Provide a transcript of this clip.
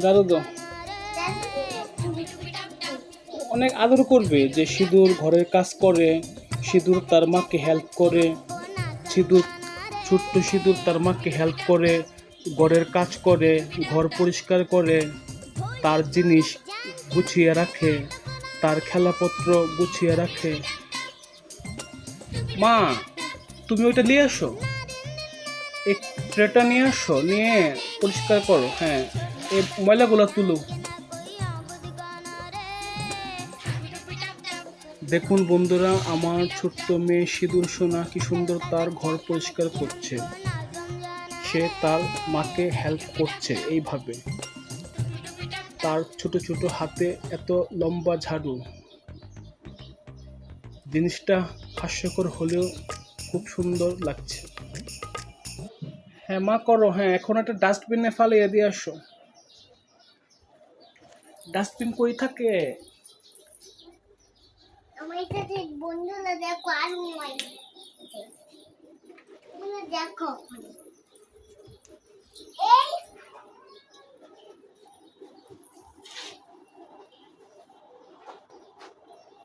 দাদু তো অনেক আদর করবে, যে সিঁদুর ঘরের কাজ করে, সিঁদুর তার মাকে হেল্প করে, সিঁদুর ছোট্ট সিঁদুর তার মাকে হেল্প করে, ঘরের কাজ করে, ঘর পরিষ্কার করে, তার জিনিস গুছিয়ে রাখে, তার খেলাপত্র গুছিয়ে রাখে। মা, তুমি ওইটা নিয়ে আসো, এই ট্রেটা নিয়ে আসো, নিয়ে পরিষ্কার করো। হ্যাঁ, এই ময়লাগুলো তুলো। দেখুন বন্ধুরা, আমার ছোট্ট মেয়ে সিঁদুর সোনা কি সুন্দর তার ঘর পরিষ্কার করছে। সে তার মাকে হেল্প করছে এইভাবে। তার ছোট ছোট হাতে এত লম্বা ঝাড়ু। জিনিসটা হাস্যকর হলেও খুব সুন্দর লাগছে। হ্যাঁ মা, করো। হ্যাঁ, এখন একটা ডাস্টবিনে ফালিয়ে দিয়ে আসো। ডাস্টবিন কই থাকে? আমার কাছে বন্ধুরা দেখো আর দেখো